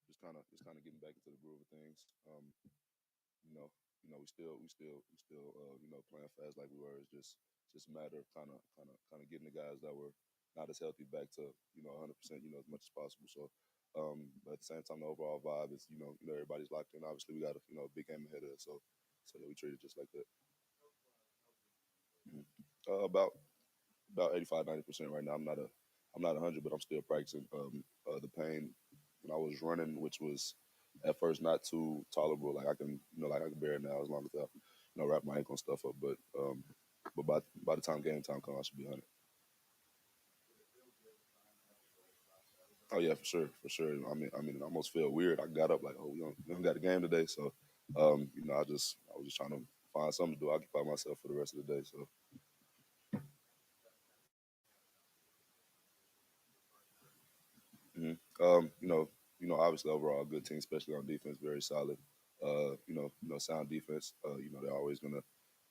just kind of getting back into the groove of things. You know, we still playing fast like we were. It's just a matter of kind of getting the guys that were not as healthy back to 100%, as much as possible. So, but at the same time, the overall vibe is everybody's locked in. Obviously, we got a big game ahead of us, so yeah, we treat it just like that. Mhm. About 85-90% right now. I'm not 100, but I'm still practicing. The pain when I was running, which was at first not too tolerable. Like I can bear it now as long as I wrap my ankle and stuff up. But by the time game time comes, I should be 100. Oh yeah, for sure. I mean, it almost felt weird. I got up like, oh, we don't got a game today, so I was just trying to find something to do, occupy myself for the rest of the day. So. Mhm. Obviously overall good team, especially on defense, very solid. Sound defense. They're always gonna,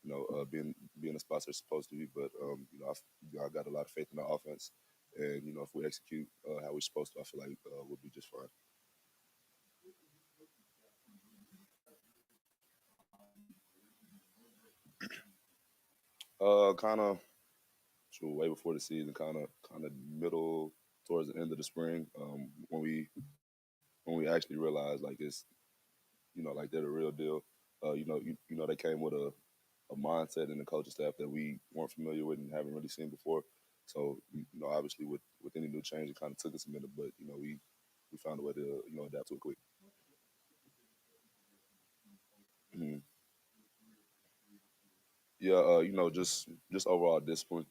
be in the spots they're supposed to be. But I got a lot of faith in the offense, and if we execute how we're supposed to, I feel like we'll be just fine. Kind of way before the season, kind of middle towards the end of the spring, when we actually realized like it's like they're the real deal. They came with a mindset and a coaching staff that we weren't familiar with and haven't really seen before. So obviously with any new change, it kind of took us a minute, but we found a way to adapt to it quick. Mhm. Yeah, just overall discipline,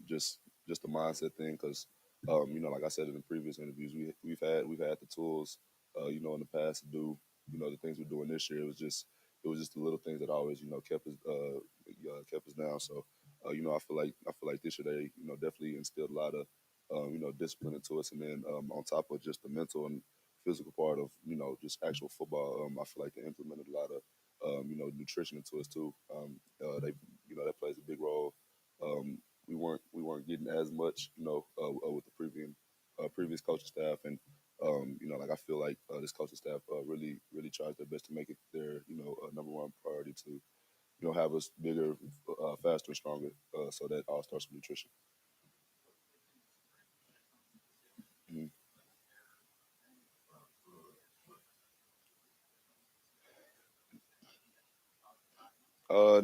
just the mindset thing, because like I said in the previous interviews, we've had the tools, in the past to do the things we're doing this year. It was just the little things that always kept us down. So I feel like this year they definitely instilled a lot of discipline into us, and then on top of just the mental and physical part of just actual football, I feel like they implemented a lot of nutrition into us too. That plays a big role. We weren't getting as much, with the previous coaching staff, and like I feel like this coaching staff really really tries their best to make it their number one priority to have us bigger, faster, and stronger. So that all starts with nutrition. Mhm. Uh,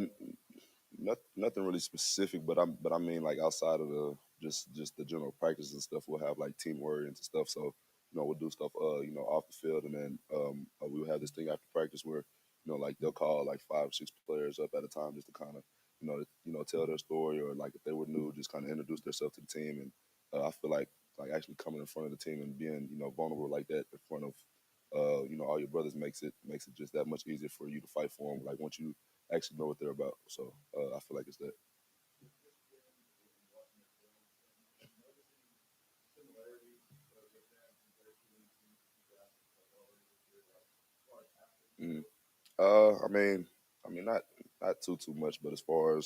Nothing really specific, but I mean like outside of the just the general practice and stuff, we'll have like team worries and stuff. So we'll do stuff off the field, and then we'll have this thing after practice where like they'll call like 5 or 6 players up at a time just to kind of tell their story, or like if they were new, just kind of introduce themselves to the team. And I feel like actually coming in front of the team and being vulnerable like that in front of all your brothers makes it just that much easier for you to fight for them. Like once you actually know what they're about. So I feel like it's that. Mm. Not too much, but as far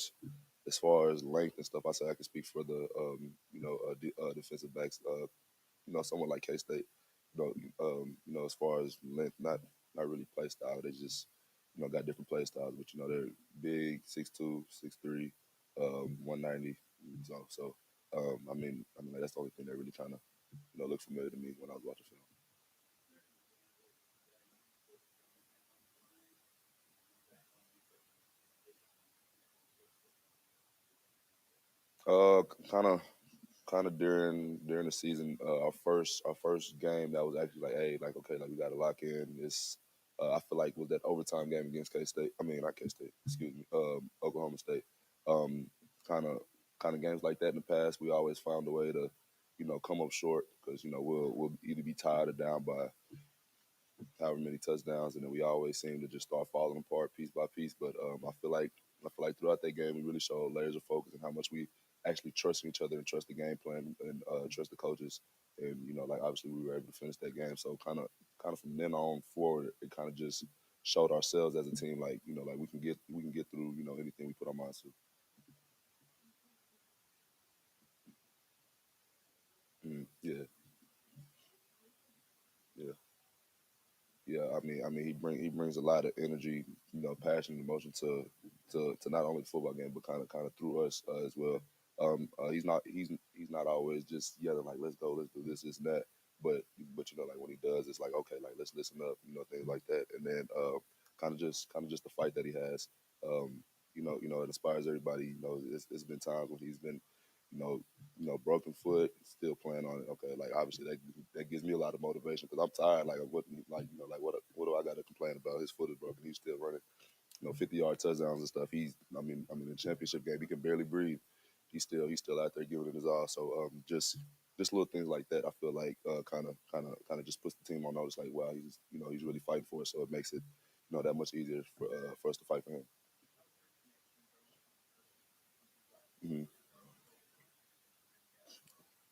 as length and stuff, I say I can speak for the defensive backs. Someone like K State. As far as length, not really play style. They just got different play styles, but they're big, 6'2", 6'3", 190. So that's the only thing that really kind of looked familiar to me when I was watching film. Kind of during the season, our first game that was actually like, hey, like okay, like we got to lock in this. I feel like was that overtime game against K State. I mean, not K State. Excuse me. Oklahoma State. Um, kind of games like that in the past, we always found a way to, come up short because we'll either be tied or down by however many touchdowns, and then we always seem to just start falling apart piece by piece. But I feel like throughout that game, we really showed layers of focus and how much we actually trust each other and trust the game plan and trust the coaches. And like obviously we were able to finish that game. So kind of from then on forward, it kind of just showed ourselves as a team, like like we can get through anything we put our minds to. Yeah, yeah. Yeah, he brings a lot of energy, passion, and emotion to not only the football game, but kind of through us as well. He's not always just yelling like let's go, let's do this and that. But like when he does, it's like okay, like let's listen up, things like that. And then kind of just the fight that he has. Um, it inspires everybody. It's been times when he's been, you know, broken foot, still playing on it. Okay, like obviously that gives me a lot of motivation because I'm tired. Like of what, like like what do I got to complain about? His foot is broken. He's still running, 50-yard touchdowns and stuff. In the championship game, he can barely breathe. He's still out there giving it his all. So just little things like that. I feel like kind of just puts the team on notice. Like wow, he's really fighting for us. So it makes it that much easier for us to fight for him.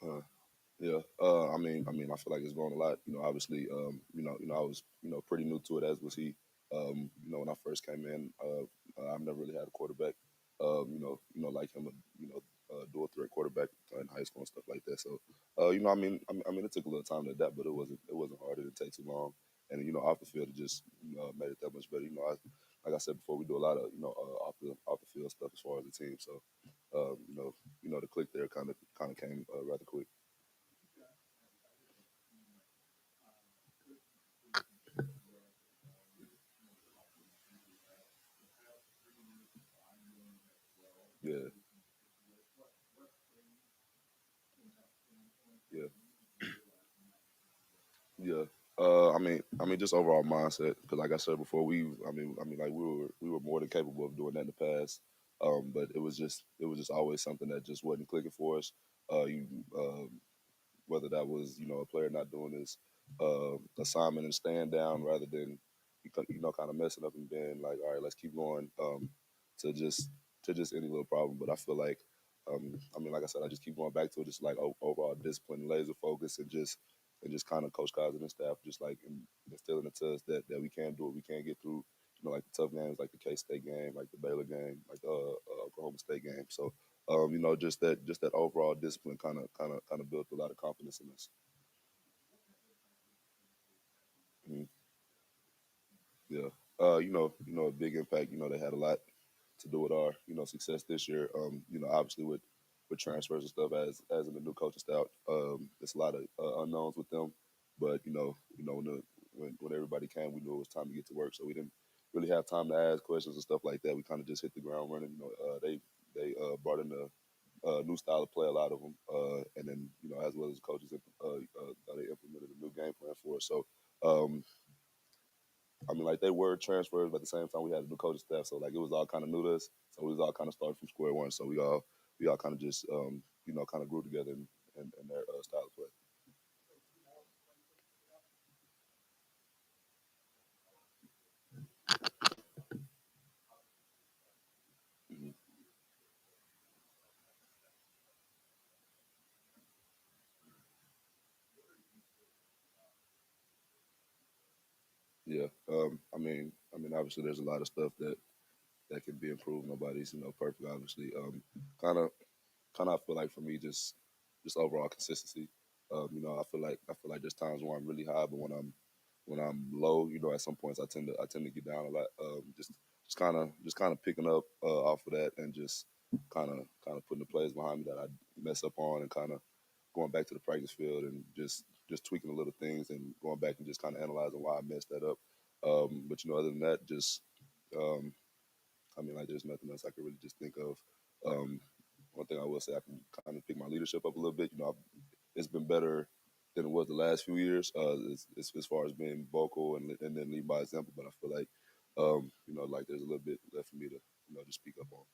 Hmm. Yeah, I feel like it's grown a lot. Obviously, I was, pretty new to it, as was he. When I first came in, I've never really had a quarterback, like him, dual threat quarterback in high school and stuff like that. So, it took a little time to adapt, but it wasn't hard. It didn't take too long, and off the field, it just made it that much better. Like I said before, we do a lot of off the field stuff as far as the team. So, the click there kind of came rather quick. Yeah. Yeah, yeah. Just overall mindset. Because, like I said before, like we were more than capable of doing that in the past. But it was just always something that just wasn't clicking for us. You whether that was a player not doing his assignment and staying down rather than kind of messing up and being like, all right, let's keep going to just any little problem. But I feel like like I said, I just keep going back to it, just like overall discipline, laser focus, and just kind of Coach Cousins and staff just like instilling it to us that we can do it, we can get through. Like the tough games, like the K State game, like the Baylor game, like the Oklahoma State game. So just that overall discipline kind of built a lot of confidence in us. Mhm. Yeah. A big impact. They had a lot to do with our, success this year. Obviously with transfers and stuff as in the new coaching staff, there's a lot of unknowns with them. But when everybody came, we knew it was time to get to work. So we didn't really have time to ask questions and stuff like that. We kind of just hit the ground running. They brought in a new style of play, a lot of them, and then as well as coaches, they implemented a new game plan for us. So um, like they were transfers, but at the same time we had a new coaching staff, so like it was all kind of new to us. So we was all kind of starting from square one. So we all kind of just kind of grew together in their style of play. Hmm. Yeah. Obviously there's a lot of stuff that can be improved. Nobody's perfect, obviously. Kind of feel like for me just overall consistency. I feel like there's times where I'm really high, but when I'm low, at some points I tend to get down a lot. Just kind of picking up off of that and just kind of putting the plays behind me that I mess up on and kind of going back to the practice field and just tweaking the little things and going back and just kind of analyzing why I messed that up. But other than that, just um, like there's nothing else I could really just think of. Um, One thing I will say, I can kind of pick my leadership up a little bit. It's been better than it was the last few years, as far as being vocal and then lead by example. But I feel like, like there's a little bit left for me to, just speak up on.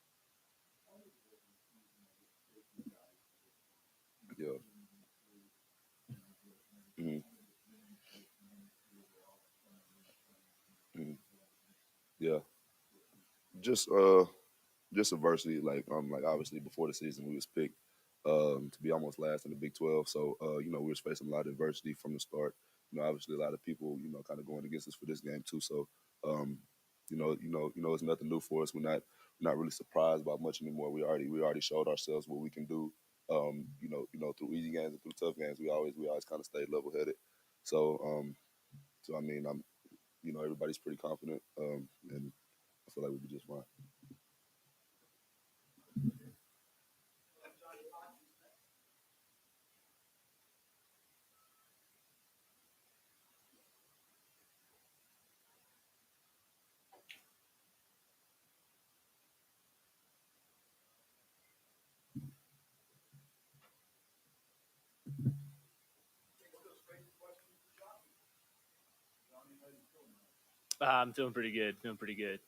Yeah. Hmm. Hmm. Yeah. Just just adversity. Like obviously before the season we was picked to be almost last in the Big 12. So we was facing a lot of adversity from the start. Obviously a lot of people kind of going against us for this game too. So um, it's nothing new for us. We're not really surprised by much anymore. We already showed ourselves what we can do. Through easy games and through tough games, we always kind of stayed level headed. So so everybody's pretty confident, and I feel like we'll be just fine. I'm feeling pretty good. Feeling pretty good.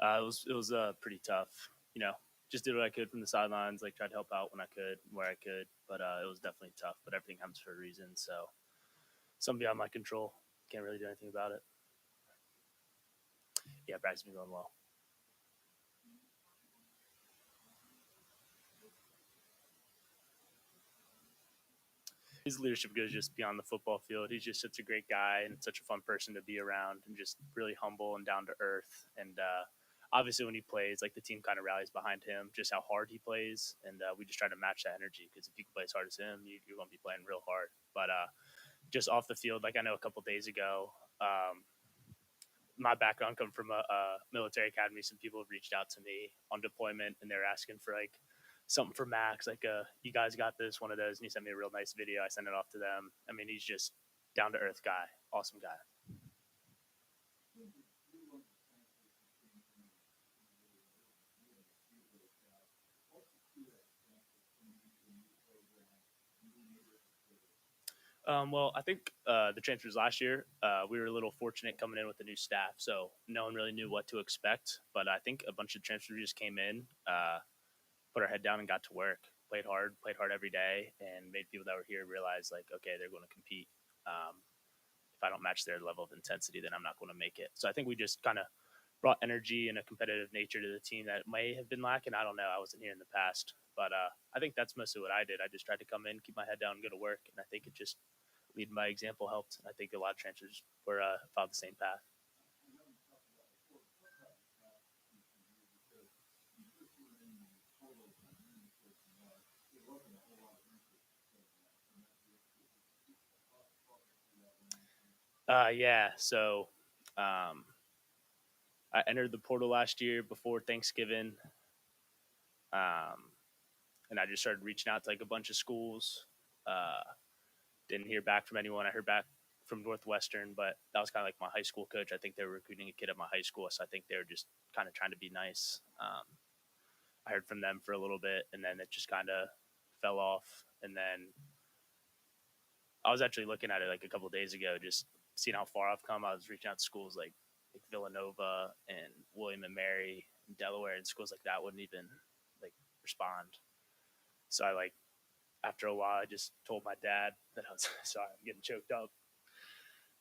It was pretty tough. You know, just did what I could from the sidelines. Like tried to help out when I could, where I could. But it was definitely tough. But everything happens for a reason. So something beyond my control. Can't really do anything about it. Yeah, practice been going well. His leadership goes just beyond the football field. He's just such a great guy and such a fun person to be around, and just really humble and down to earth. And obviously, when he plays, like the team kind of rallies behind him. Just how hard he plays, and we just try to match that energy. Because if you can play as hard as him, you're going to be playing real hard. But just off the field, like I know a couple days ago, my background come from a military academy. Some people have reached out to me on deployment, and they're asking for like something for Max, like you guys got this, one of those, and he sent me a real nice video. I sent it off to them. I mean, he's just down to earth guy, awesome guy. Well, I think the transfers last year, we were a little fortunate coming in with the new staff, so no one really knew what to expect. But I think a bunch of transfers just came in, put our head down, and got to work. Played hard every day, and made people that were here realize, like, okay, they're going to compete. If I don't match their level of intensity, then I'm not going to make it. So I think we just kind of brought energy and a competitive nature to the team that may have been lacking. I don't know. I wasn't here in the past, but I think that's mostly what I did. I just tried to come in, keep my head down, and go to work, and I think it just leading by example helped. I think a lot of transfers were followed the same path. Yeah, so um, I entered the portal last year before Thanksgiving, um, and I just started reaching out to like a bunch of schools. Uh, didn't hear back from anyone. I heard back from Northwestern, but that was kind of like my high school coach. I think they were recruiting a kid at my high school, so I think they were just kind of trying to be nice. I heard from them for a little bit, and then it just kind of fell off. And then I was actually looking at it like a couple of days ago, just seeing how far I've come. I was reaching out to schools like Villanova and William and Mary, and Delaware, and schools like that wouldn't even like respond. So I like after a while, I just told my dad that I was sorry, I'm getting choked up.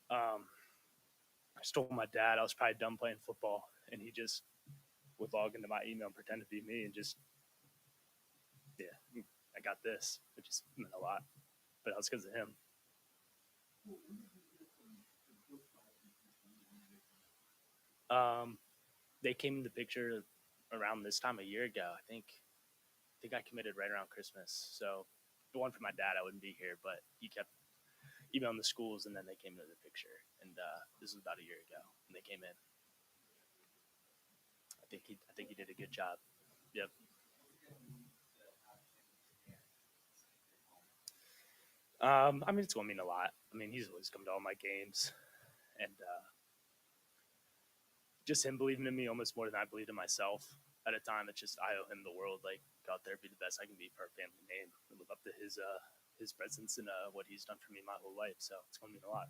Um, I just told my dad I was probably done playing football, and he just would log into my email and pretend to be me, and just yeah, I got this, which just meant a lot. But that was because of him. Um, they came in the picture around this time a year ago. I think I committed right around Christmas. So the one for my dad, I wouldn't be here, but he kept emailing the schools, and then they came into the picture. And this was about a year ago, and they came in. I think he did a good job. Yep. I mean, it's going to mean a lot. I mean, he's always come to all my games, and just him believing in me almost more than I believed in myself at a time. It's just I owe him the world. Like go out there, be the best I can be for our family name, and live up to his presence and what he's done for me my whole life. So it's going to mean a lot.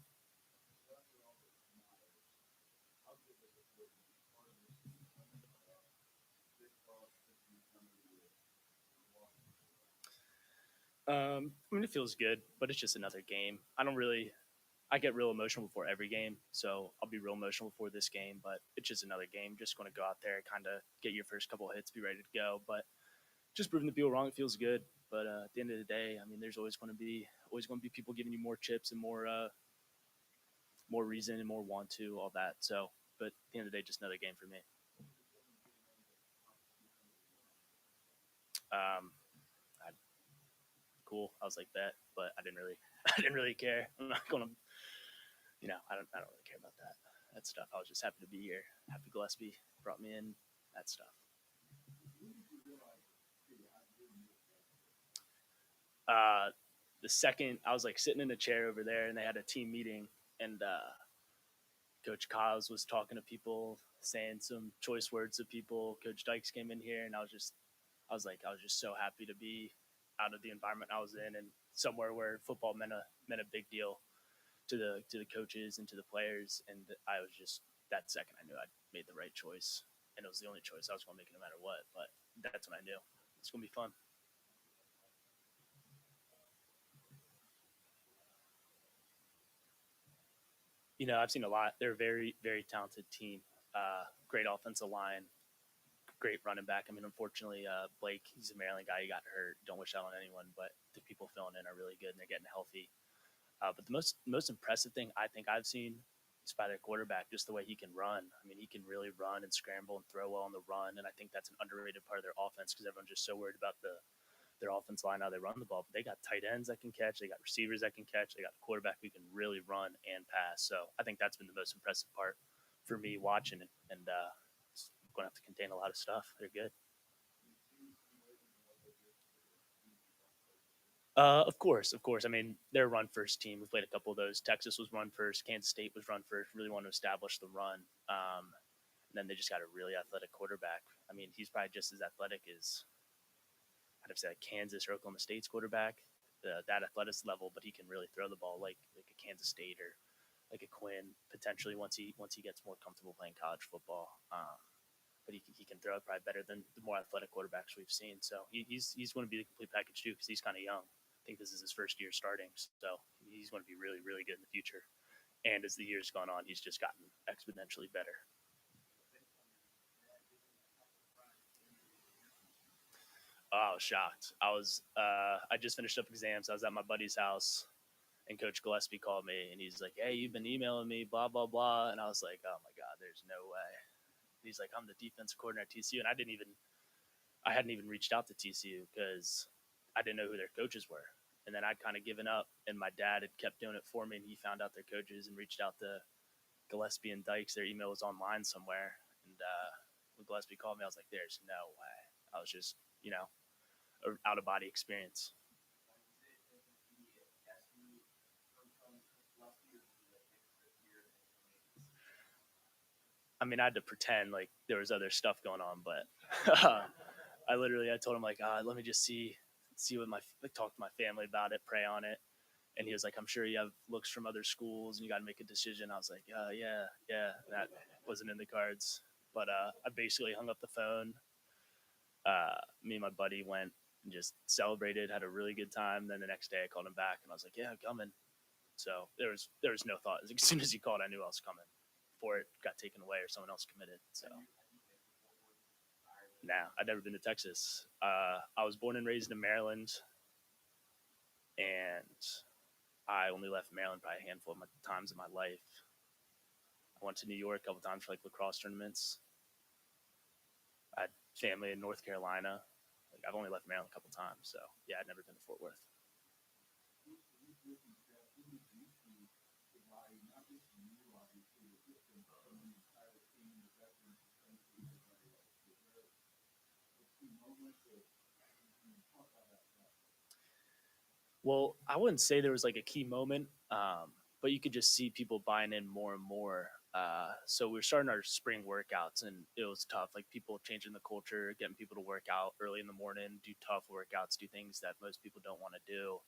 I mean, it feels good, but it's just another game. I don't really. I get real emotional before every game, so I'll be real emotional before this game. But it's just another game. Just going to go out there, kind of get your first couple of hits, be ready to go. But just proving the people wrong, it feels good. But at the end of the day, I mean, there's always going to be people giving you more chips and more reason and more want to all that. So, but at the end of the day, just another game for me. Um, I, cool. I was like that, but I didn't really I didn't really care. I'm not gonna I don't really care about that stuff. I was just happy to be here. Happy Gillespie brought me in. That stuff. Uh, the second I was like sitting in a chair over there, and they had a team meeting, and Coach Kyles was talking to people, saying some choice words to people. Coach Dykes came in here, and I was just so happy to be out of the environment I was in and somewhere where football meant a big deal to the coaches and to the players. And I was just that second I knew I'd made the right choice, and it was the only choice I was going to make no matter what. But that's when I knew it's going to be fun. I've seen a lot. They're a very very talented team. Great offensive line, great running back. I mean, unfortunately, Blake, he's a Maryland guy. He got hurt. Don't wish that on anyone, but the people filling in are really good and they're getting healthy. But the most impressive thing I think I've seen is by their quarterback, just the way he can run. I mean, he can really run and scramble and throw well on the run, and I think that's an underrated part of their offense because everyone's just so worried about their offense line how they run the ball. But they got tight ends that can catch, they got receivers that can catch, they got a quarterback who can really run and pass. So I think that's been the most impressive part for me watching it, and it's going to have to contain a lot of stuff. They're good. Of course, of course. I mean, they're a run first team. We played a couple of those. Texas was run first. Kansas State was run first. Really want to establish the run. And then they just got a really athletic quarterback. I mean, he's probably just as athletic as I'd have said Kansas or Oklahoma State's quarterback. That athletics level, but he can really throw the ball like a Kansas State or like a Quinn potentially once he gets more comfortable playing college football. But he can throw it probably better than the more athletic quarterbacks we've seen. So he's going to be the complete package too because he's kind of young. I think this is his first year starting, so he's going to be really really good in the future. And as the years gone on, he's just gotten exponentially better. Oh, I was shocked. I just finished up exams. I was at my buddy's house, and Coach Gillespie called me, and he's like, "Hey, you've been emailing me, blah blah blah," and I was like, "Oh my god, there's no way." He's like, "I'm the defense coordinator at TCU," and I hadn't even reached out to TCU because I didn't know who their coaches were. And then I'd kind of given up, and my dad had kept doing it for me, and he found out their coaches and reached out to Gillespie and Dykes. Their email was online somewhere, and when Gillespie called me, I was like, "There's no way." I was just, an out of body experience. I mean, I had to pretend like there was other stuff going on, but I told him like, let me just see what like, talk to my family about it, pray on it. And he was like, I'm sure you have looks from other schools and you got to make a decision. I was like, yeah, yeah, that wasn't in the cards. But I basically hung up the phone. Me and my buddy went and just celebrated, had a really good time. Then the next day I called him back and I was like, yeah, I'm coming. So there was no thought. As soon as he called, I knew I was coming before it got taken away or someone else committed. So nah, I'd never been to Texas. I was born and raised in Maryland, and I only left Maryland by a handful of times in my life. I went to New York a couple times for like lacrosse tournaments. I had family in North Carolina. Like I've only left Maryland a couple times, so yeah, I'd never been to Fort Worth. Well, I wouldn't say there was like a key moment, but you could just see people buying in more and more. So we were starting our spring workouts, and it was tough. Like people changing the culture, getting people to work out early in the morning, do tough workouts, do things that most people don't want to do.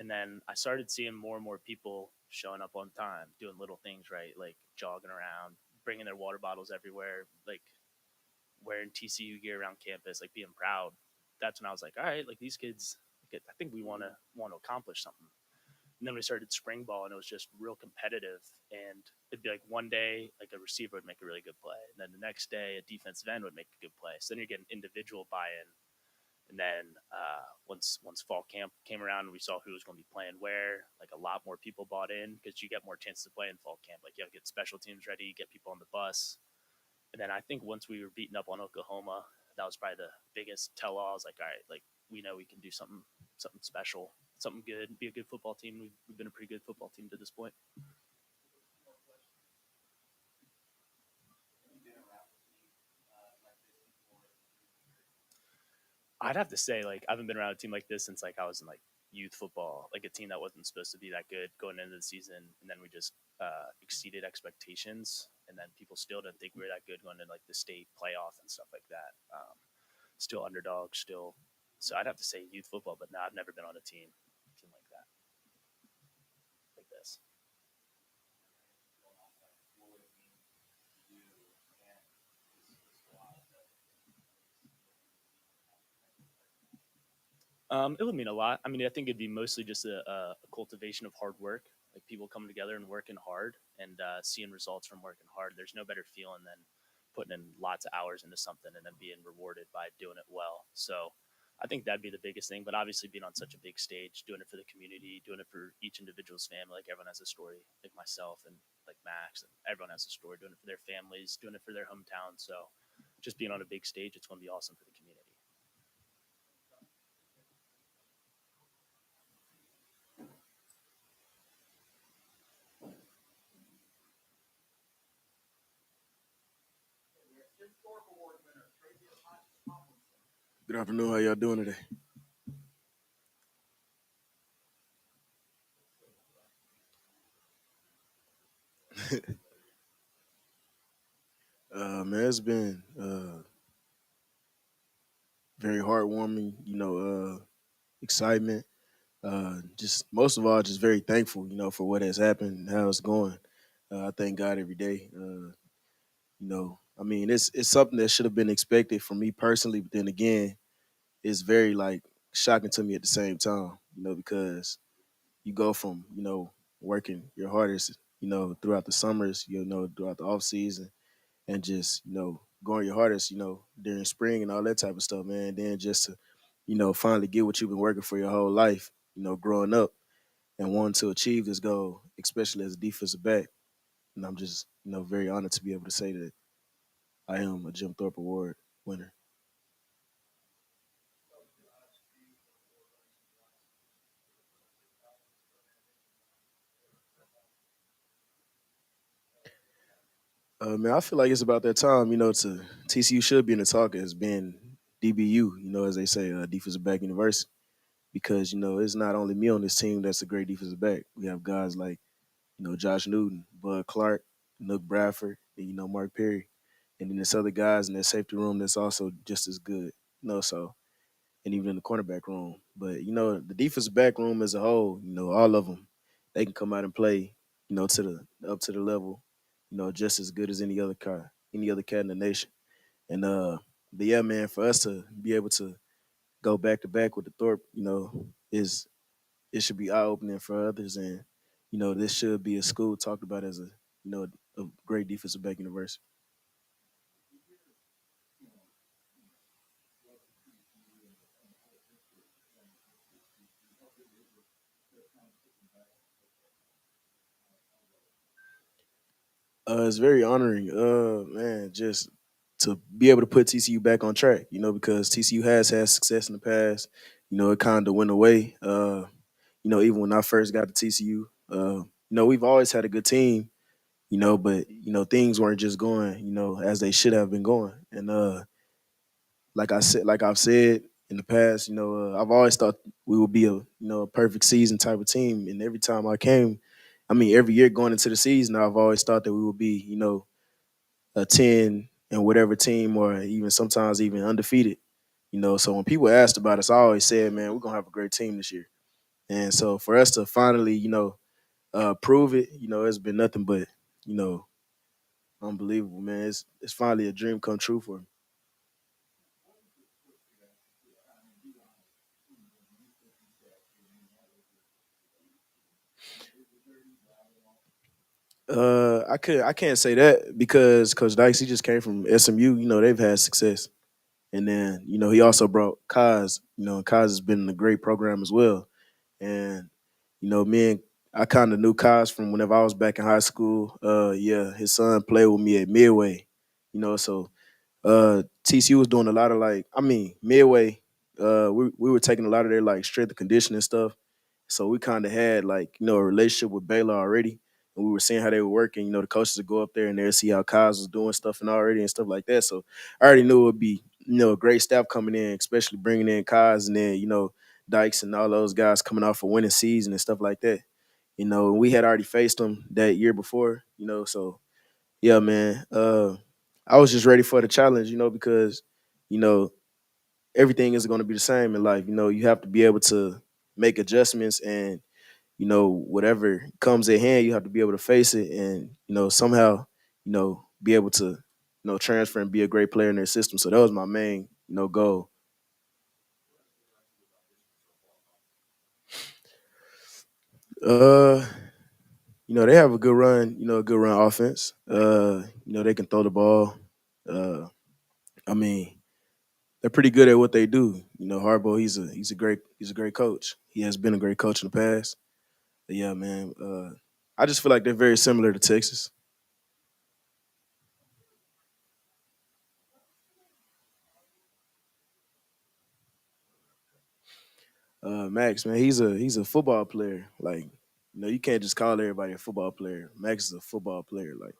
And then I started seeing more and more people showing up on time, doing little things right, like jogging around, bringing their water bottles everywhere, like wearing TCU gear around campus, like being proud. That's when I was like, all right, like these kids, I think we want to accomplish something. And then we started spring ball, and it was just real competitive. And it'd be like one day, like a receiver would make a really good play, and then the next day, a defensive end would make a good play. So then you're getting individual buy-in. And then once fall camp came around, and we saw who was going to be playing where. Like a lot more people bought in because you get more chances to play in fall camp. Like you have to get special teams ready, get people on the bus. And then I think once we were beaten up on Oklahoma, that was probably the biggest tell all. I was like, all right, like we know we can do something something special, something good, be a good football team. We've been a pretty good football team to this point. I'd have to say, like, I haven't been around a team like this since like I was in like youth football, like a team that wasn't supposed to be that good going into the season, and then we just exceeded expectations, and then people still didn't think we were that good going into like the state playoff and stuff like that. Still underdog, still. So I'd have to say youth football, but no, I've never been on a team like that, like this. It would mean a lot. I mean, I think it'd be mostly just a cultivation of hard work, like people coming together and working hard and seeing results from working hard. There's no better feeling than putting in lots of hours into something and then being rewarded by doing it well. So I think that'd be the biggest thing. But obviously, being on such a big stage, doing it for the community, doing it for each individual's family, like everyone has a story, like myself and like Max, and everyone has a story, doing it for their families, doing it for their hometown. So just being on a big stage, it's going to be awesome for the community. Good afternoon. How y'all doing today? Man, it's been very heartwarming. Excitement. Just most of all, just very thankful. For what has happened and how it's going. I thank God every day. I mean, it's something that should have been expected from me personally, but then again, it's very like shocking to me at the same time. Because you go from working your hardest, throughout the summers, throughout the off season and just going your hardest, during spring and all that type of stuff, man. And then just to finally get what you've been working for your whole life, growing up and wanting to achieve this goal, especially as a defensive back. And I'm just very honored to be able to say that I am a Jim Thorpe Award winner. Man, I feel like it's about that time, to TCU should be in the talk as being DBU, as they say, defensive back university, because it's not only me on this team that's a great defensive back. We have guys like Josh Newton, Bud Clark, Nook Bradford, and Mark Perry, and then there's other guys in that safety room that's also just as good. So and even in the cornerback room, but the defensive back room as a whole, all of them, they can come out and play, to the up to the level, just as good as any other cat in the nation. And but yeah, man, for us to be able to go back to back with the Thorpe, is it should be eye opening for others, and this should be a school talked about as a great defensive back university. It's very honoring, man, just to be able to put TCU back on track, because TCU has had success in the past. It kind of went away. Even when I first got to TCU, we've always had a good team, but things weren't just going, as they should have been going. And like I've said in the past, I've always thought we would be a perfect season type of team. And every time I came, I mean, every year going into the season, I've always thought that we would be, a 10 and whatever team, or even sometimes even undefeated. So when people asked about us, I always said, man, we're gonna have a great team this year. And so for us to finally, prove it, it's been nothing but, you know, unbelievable, man. It's finally a dream come true for me. I can't say that because Coach Dykes, he just came from SMU. They've had success, and then he also brought Kaz. And Kaz has been in a great program as well. And me and I kind of knew Kaz from whenever I was back in high school. Yeah, his son played with me at Midway. So TCU was doing a lot of, like, I mean, Midway. we were taking a lot of their like strength and conditioning stuff. So we kind of had like a relationship with Baylor already, and we were seeing how they were working. The coaches would go up there and they'd see how Kaz was doing stuff and already and stuff like that. So I already knew it would be a great staff coming in, especially bringing in Kaz and then Dykes and all those guys coming off a winning season and stuff like that. We had already faced them that year before. So yeah, man. I was just ready for the challenge. Because you know everything isn't going to be the same in life. You have to be able to make adjustments and whatever comes at hand, you have to be able to face it and somehow be able to transfer and be a great player in their system. So that was my main goal. Uh, they have a good run. A good run offense. They can throw the ball. Uh, I mean, they're pretty good at what they do. Harbaugh, he's a great coach. He has been a great coach in the past. But yeah, man. I just feel like they're very similar to Texas. Max, man, he's a football player. Like, you can't just call everybody a football player. Max is a football player. Like,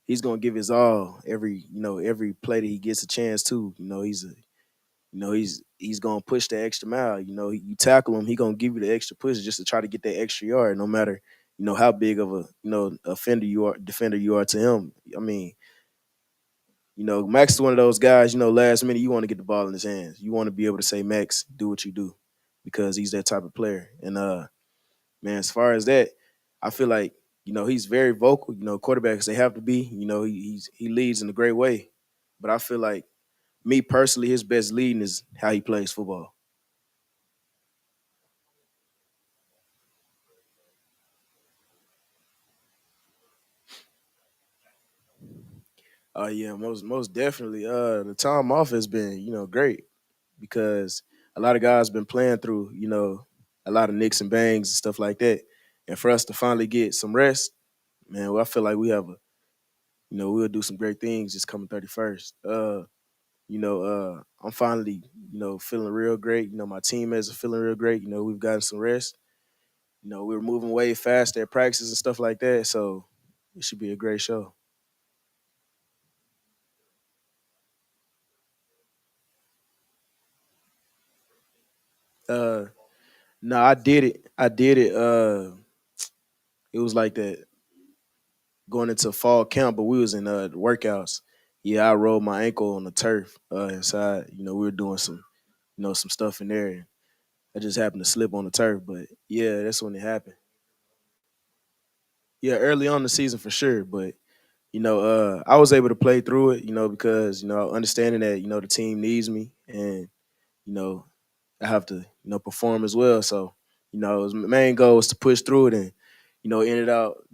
he's gonna give his all every play that he gets a chance to. He's gonna push the extra mile. You tackle him, he gonna give you the extra push just to try to get that extra yard, no matter how big of a offender you are, defender you are to him. I mean, Max is one of those guys. Last minute you want to get the ball in his hands. You want to be able to say, Max, do what you do, because he's that type of player. And man, as far as that, I feel like he's very vocal. Quarterbacks, they have to be. He leads in a great way, but I feel like, me personally, his best leading is how he plays football. Yeah, most definitely. The time off has been great, because a lot of guys been playing through a lot of nicks and bangs and stuff like that, and for us to finally get some rest, man, well, I feel like we have a we'll do some great things just coming 31st. I'm finally feeling real great. My teammates are feeling real great. We've gotten some rest. We were moving way faster at practices and stuff like that, so it should be a great show. Uh, no, I did it. I did it. It was like that going into fall camp, but we was in workouts. Yeah, I rolled my ankle on the turf inside. We were doing some some stuff in there. And I just happened to slip on the turf, but yeah, that's when it happened. Yeah, early on in the season for sure, but I was able to play through it. Because understanding that the team needs me, and you know I have to perform as well. So his main goal was to push through it, and it ended out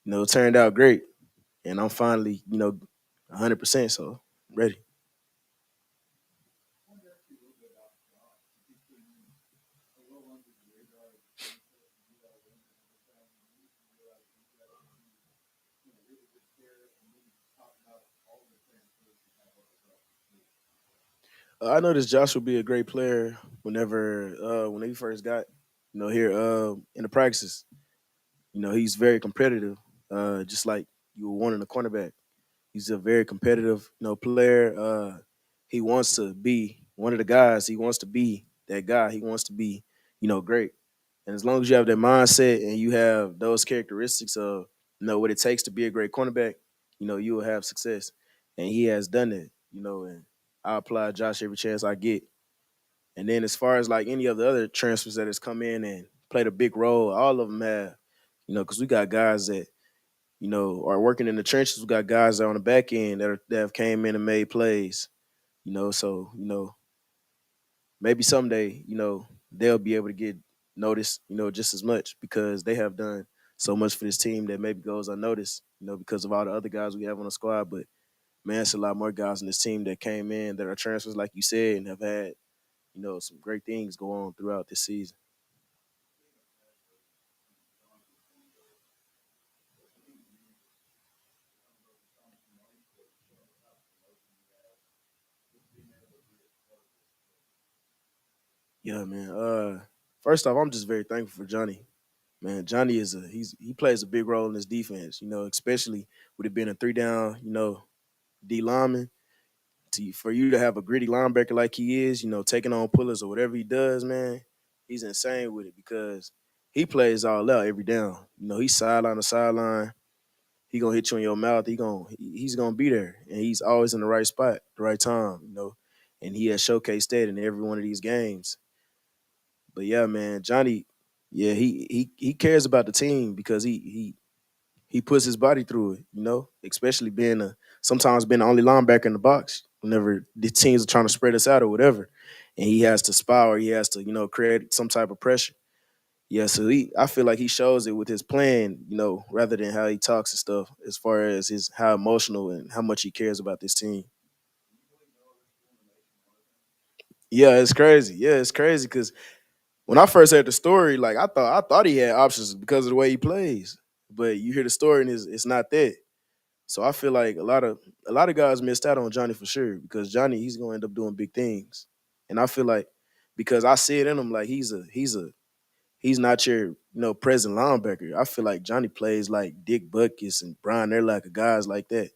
it turned out great, and I'm finally 100%. So ready. I noticed Josh will be a great player when he first got here in the practices. He's very competitive, just like you were wanting a cornerback. He's a very competitive, player. He wants to be one of the guys. He wants to be that guy. He wants to be, great. And as long as you have that mindset and you have those characteristics of, what it takes to be a great cornerback, you will have success. And he has done that, and I apply Josh every chance I get. And then as far as like any of the other transfers that has come in and played a big role, all of them have, because we got guys that are working in the trenches. We got guys that are on the back end that have came in and made plays. So maybe someday, they'll be able to get noticed, just as much, because they have done so much for this team that maybe goes unnoticed, because of all the other guys we have on the squad. But man, it's a lot more guys on this team that came in that are transfers, like you said, and have had, some great things go on throughout this season. Yeah, man. First off, I'm just very thankful for Johnny. Man, Johnny he plays a big role in this defense. You know, especially with it being a three down. You know, D lineman. For you to have a gritty linebacker like he is, you know, taking on pullers or whatever he does, man, he's insane with it because he plays all out every down. You know, he's sideline to sideline. He gonna hit you in your mouth. He's gonna be there, and he's always in the right spot, the right time. You know, and he has showcased that in every one of these games. But yeah, man, Johnny, yeah, he cares about the team because he puts his body through it. You know, especially sometimes being the only linebacker in the box whenever the teams are trying to spread us out or whatever, and he has to spy or he has to create some type of pressure. Yeah, so I feel like he shows it with his playing, you know, rather than how he talks and stuff, as far as his how emotional and how much he cares about this team. Yeah, it's crazy. Yeah, it's crazy because when I first heard the story, like I thought he had options because of the way he plays. But you hear the story and it's not that. So I feel like a lot of guys missed out on Johnny for sure because Johnny he's gonna end up doing big things. And I feel like because I see it in him like he's not your present linebacker. I feel like Johnny plays like Dick Butkus and Brian Urlacher, guys like that.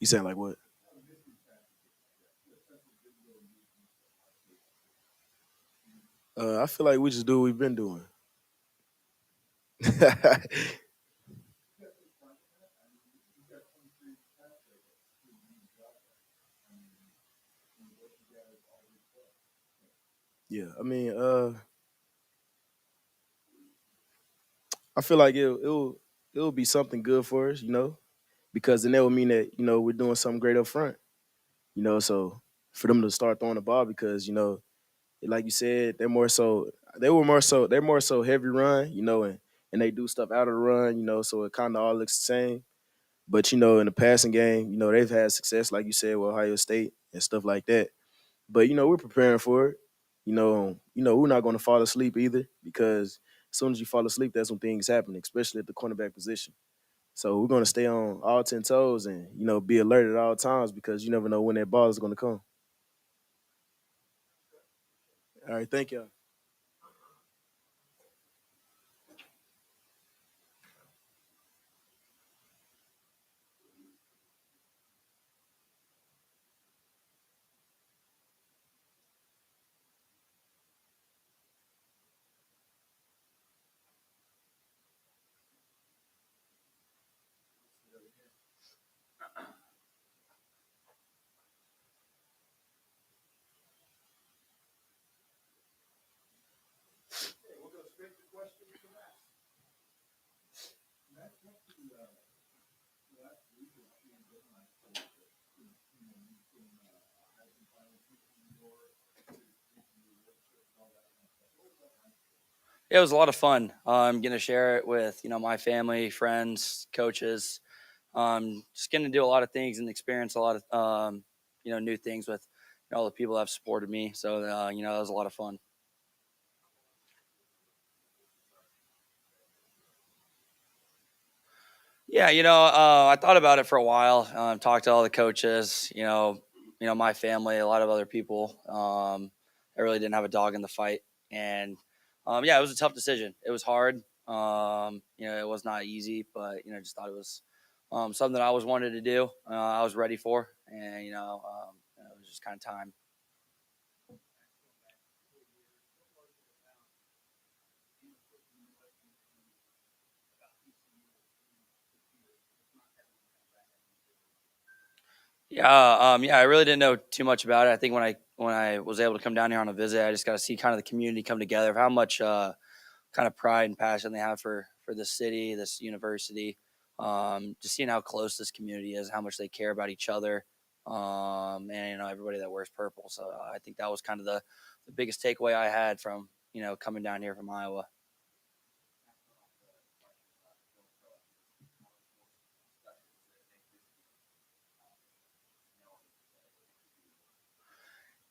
You sound like what? I feel like we just do what we've been doing. Yeah, I mean, I feel like it'll be something good for us, you know, because then that would mean that we're doing something great up front, you know. So for them to start throwing the ball because like you said, they're more so heavy run, you know, and they do stuff out of the run, you know, so it kind of all looks the same. But in the passing game, they've had success, like you said, with Ohio State and stuff like that. But we're preparing for it. We're not going to fall asleep either because as soon as you fall asleep, that's when things happen, especially at the cornerback position. So we're going to stay on all 10 toes and be alert at all times because you never know when that ball is going to come. All right, thank you. It was a lot of fun. I'm gonna share it with my family, friends, coaches. Just gonna do a lot of things and experience a lot of new things with all the people that have supported me. So it was a lot of fun. Yeah, I thought about it for a while. Talked to all the coaches. My family, a lot of other people. I really didn't have a dog in the fight, and yeah, it was a tough decision. It was hard. It was not easy, but just thought it was something I always wanted to do. I was ready for, and it was just kind of time. Yeah, yeah, I really didn't know too much about it. I think when I was able to come down here on a visit, I just got to see kind of the community come together, how much kind of pride and passion they have for this city, this university. Just seeing how close this community is, how much they care about each other, and everybody that wears purple. So I think that was kind of the biggest takeaway I had from coming down here from Iowa.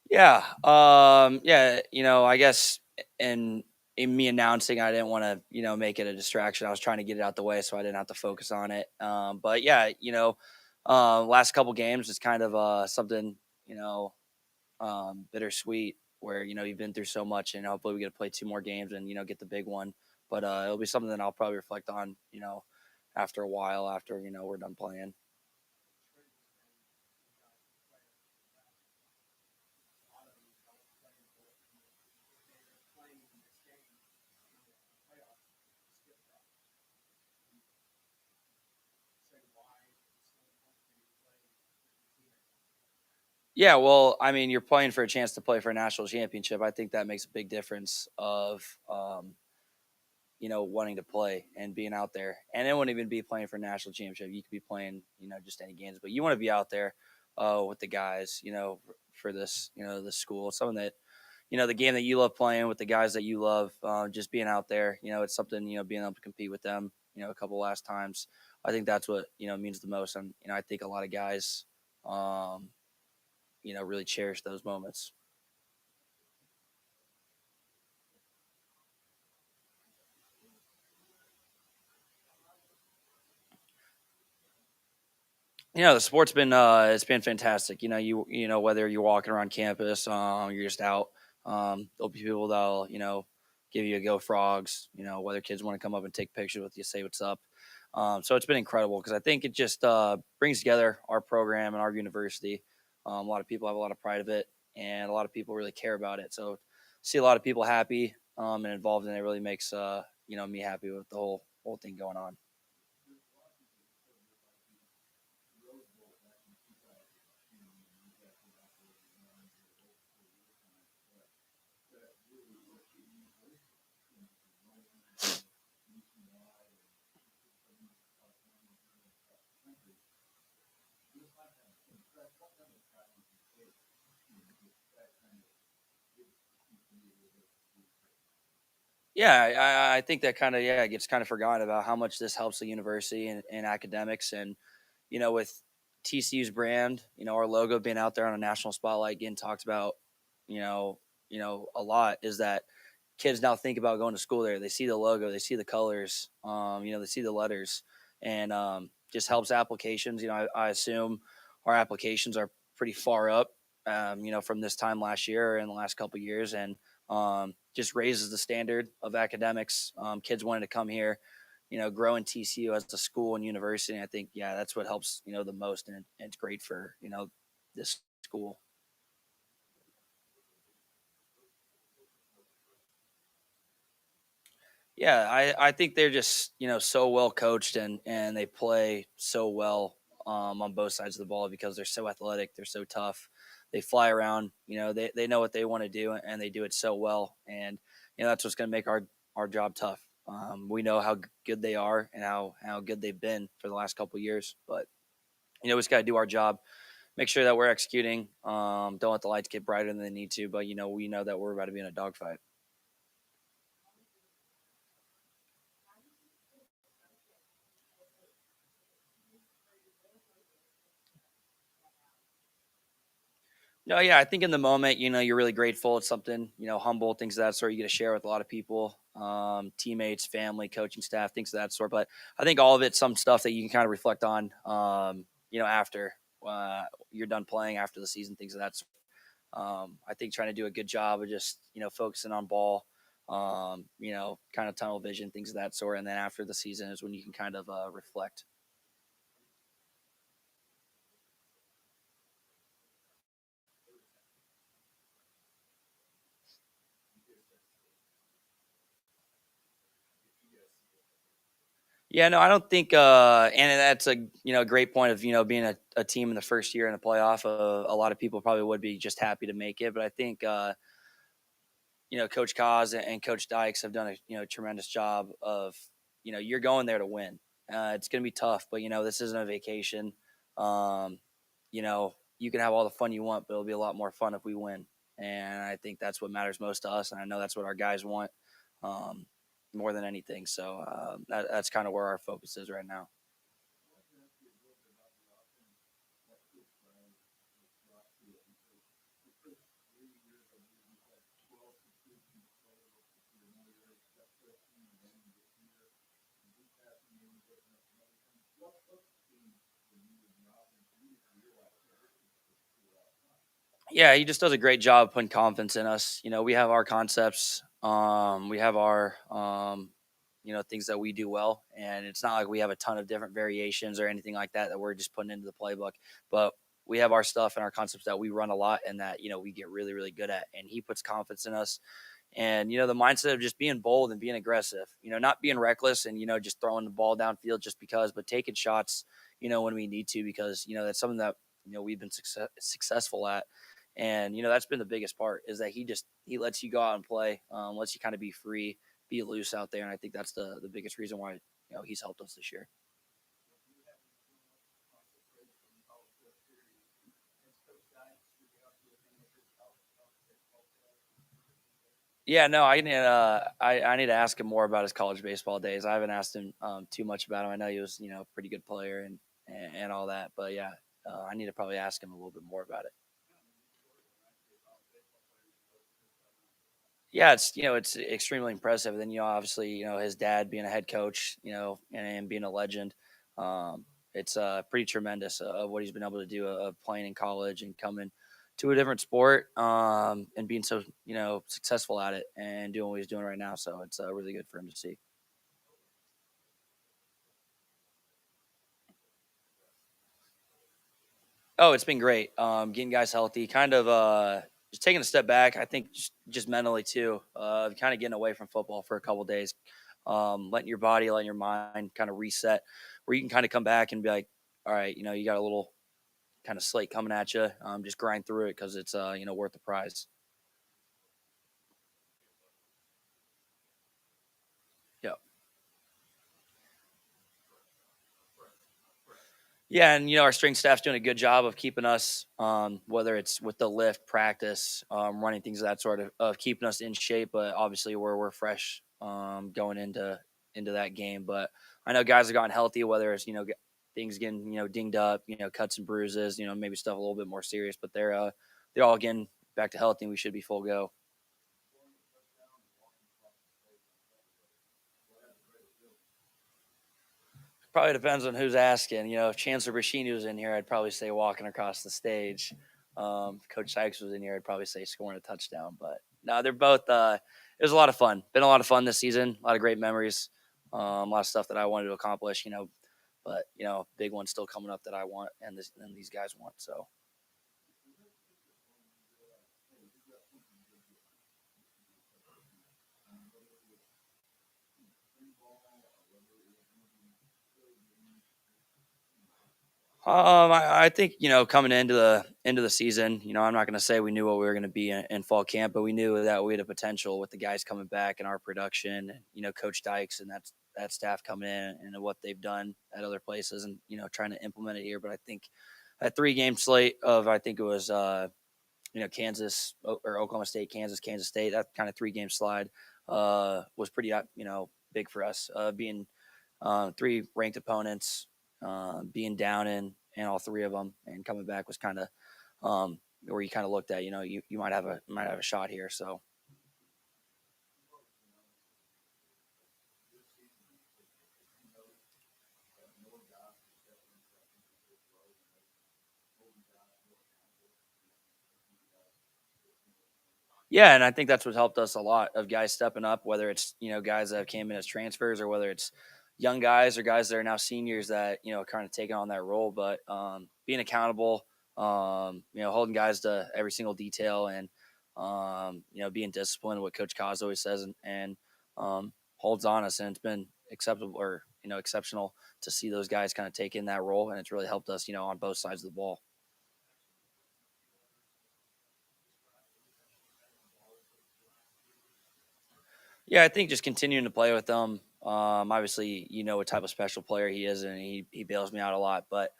Yeah. Yeah. I guess in me announcing, I didn't want to, make it a distraction. I was trying to get it out the way so I didn't have to focus on it. But yeah, last couple games is kind of something, you know, bittersweet where, you've been through so much and hopefully we get to play two more games and, get the big one. But it'll be something that I'll probably reflect on, after a while after, we're done playing. Yeah, well, I mean, you're playing for a chance to play for a national championship. I think that makes a big difference of, wanting to play and being out there. And it wouldn't even be playing for a national championship. You could be playing, just any games, but you want to be out there with the guys, for this, this school. It's something that, the game that you love playing with the guys that you love, just being out there, it's something, being able to compete with them, a couple last times. I think that's what, means the most. And, I think a lot of guys, um, really cherish those moments. The sport's been it's been fantastic. Whether you're walking around campus, you're just out. There'll be people that'll give you a go frogs. Whether kids want to come up and take pictures with you, say what's up. So it's been incredible because I think it just brings together our program and our university. A lot of people have a lot of pride of it, and a lot of people really care about it. So see a lot of people happy and involved in it really makes me happy with the whole thing going on. Yeah, I think that kind of gets kind of forgotten about how much this helps the university and academics, and with TCU's brand, our logo being out there on a national spotlight, getting talked about, you know, a lot is that kids now think about going to school there. They see the logo, they see the colors, they see the letters, and just helps applications. I assume our applications are pretty far up, from this time last year and the last couple of years, and just raises the standard of academics. Kids wanting to come here, growing TCU as a school and university. And I think, that's what helps, the most. And it's great for, this school. Yeah, I think they're just so well coached and they play so well on both sides of the ball because they're so athletic, they're so tough, they fly around. They know what they want to do and they do it so well, and that's what's going to make our job tough. We know how good they are and how good they've been for the last couple of years, but we just got to do our job, make sure that we're executing. Don't let the lights get brighter than they need to, but we know that we're about to be in a dogfight. No, yeah, I think in the moment, you're really grateful. It's something, humble, things of that sort. You get to share with a lot of people, teammates, family, coaching staff, things of that sort. But I think all of it's some stuff that you can kind of reflect on, after you're done playing, after the season, things of that sort. I think trying to do a good job of just, focusing on ball, kind of tunnel vision, things of that sort. And then after the season is when you can kind of reflect. Yeah, no, I don't think, and that's a great point of being a team in the first year in the playoff. A lot of people probably would be just happy to make it, but I think Coach Kaz and Coach Dykes have done a tremendous job of you're going there to win. It's going to be tough, but this isn't a vacation. Um, you can have all the fun you want, but it'll be a lot more fun if we win. And I think that's what matters most to us, and I know that's what our guys want. Um, More than anything. So that's kind of where our focus is right now. Yeah, he just does a great job putting confidence in us. We have our concepts. We have our things that we do well, and it's not like we have a ton of different variations or anything like that we're just putting into the playbook. But we have our stuff and our concepts that we run a lot, and that we get really really good at. And he puts confidence in us, and the mindset of just being bold and being aggressive. Not being reckless and just throwing the ball downfield just because, but taking shots. When we need to, because that's something that we've been successful at. And that's been the biggest part, is that he lets you go out and play, lets you kind of be free, be loose out there. And I think that's the biggest reason why he's helped us this year. Yeah, no, I need to ask him more about his college baseball days. I haven't asked him too much about him. I know he was a pretty good player and all that, but yeah, I need to probably ask him a little bit more about it. Yeah, it's extremely impressive. And then obviously his dad being a head coach, and being a legend. It's pretty tremendous of what he's been able to do, of playing in college and coming to a different sport, and being so successful at it and doing what he's doing right now. So it's really good for him to see. Oh, it's been great. Getting guys healthy, kind of just taking a step back. I think just mentally too, kind of getting away from football for a couple of days, letting your body, letting your mind kind of reset, where you can kind of come back and be like, all right, you got a little kind of slate coming at you. Just grind through it, because it's worth the prize. Yeah. Yeah, and our strength staff's doing a good job of keeping us, whether it's with the lift practice, running things of that sort of keeping us in shape. But obviously, we're fresh, going into that game. But I know guys have gotten healthy, whether it's things getting dinged up, cuts and bruises, maybe stuff a little bit more serious. But they're all getting back to healthy, and we should be full go. Probably depends on who's asking. If Chancellor Brashini was in here, I'd probably say walking across the stage. If Coach Sykes was in here, I'd probably say scoring a touchdown. But no, they're both. It was a lot of fun. Been a lot of fun this season. A lot of great memories. A lot of stuff that I wanted to accomplish. But big ones still coming up that I want, and these guys want. So I think coming into the season, I'm not going to say we knew what we were going to be in fall camp, but we knew that we had a potential with the guys coming back and our production, and Coach Dykes and that staff coming in and what they've done at other places, and trying to implement it here. But I think that 3-game slate of, I think it was Kansas or Oklahoma State, Kansas State, that kind of 3-game slide was pretty big for us, being 3 ranked opponents, being down in all 3 of them, and coming back was kind of where you kind of looked at, you might have a shot here. So yeah, and I think that's what helped us a lot, of guys stepping up, whether it's guys that came in as transfers, or whether it's young guys or guys that are now seniors that kind of taking on that role. But being accountable, holding guys to every single detail, and being disciplined, what Coach Kaz always says, and holds on us, and it's been acceptable, or exceptional to see those guys kind of take in that role, and it's really helped us on both sides of the ball. Yeah, I think just continuing to play with him. Obviously, what type of special player he is, and he bails me out a lot. But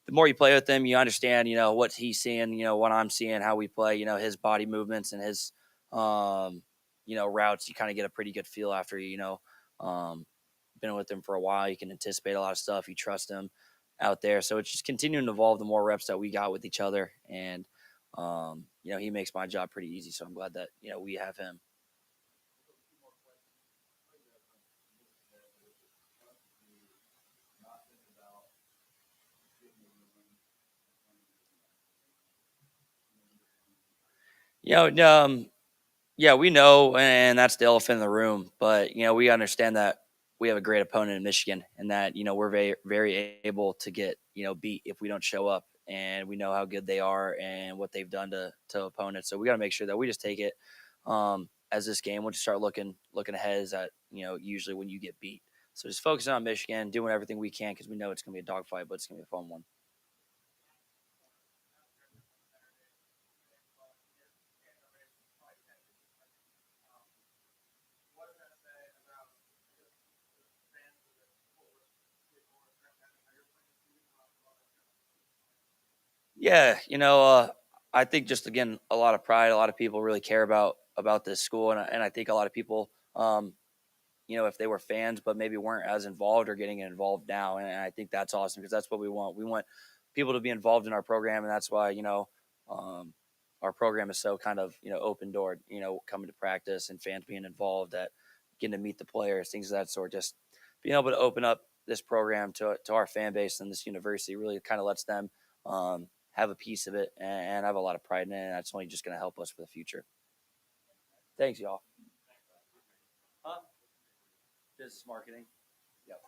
the more you play with him, you understand, what he's seeing, what I'm seeing, how we play, his body movements and his, routes. You kind of get a pretty good feel after um, been with him for a while. You can anticipate a lot of stuff. You trust him out there, so it's just continuing to evolve the more reps that we got with each other, and he makes my job pretty easy. So I'm glad that we have him. You know, yeah, we know, and that's the elephant in the room. But we understand that we have a great opponent in Michigan, and that we're very able to get beat if we don't show up. And we know how good they are and what they've done to opponents. So we got to make sure that we just take it as this game. We'll just start looking ahead. Is that usually when you get beat. So just focusing on Michigan, doing everything we can because we know it's going to be a dogfight, but it's going to be a fun one. Yeah, I think just again a lot of pride. A lot of people really care about this school, and I think a lot of people, if they were fans but maybe weren't as involved, are getting involved now, and I think that's awesome because that's what we want. We want people to be involved in our program, and that's why um, our program is so kind of open door. Coming to practice and fans being involved, at getting to meet the players, things of that sort. Just being able to open up this program to our fan base and this university really kind of lets them have a piece of it, and I have a lot of pride in it. And that's only just going to help us for the future. Thanks, y'all. Huh? Business marketing. Yep.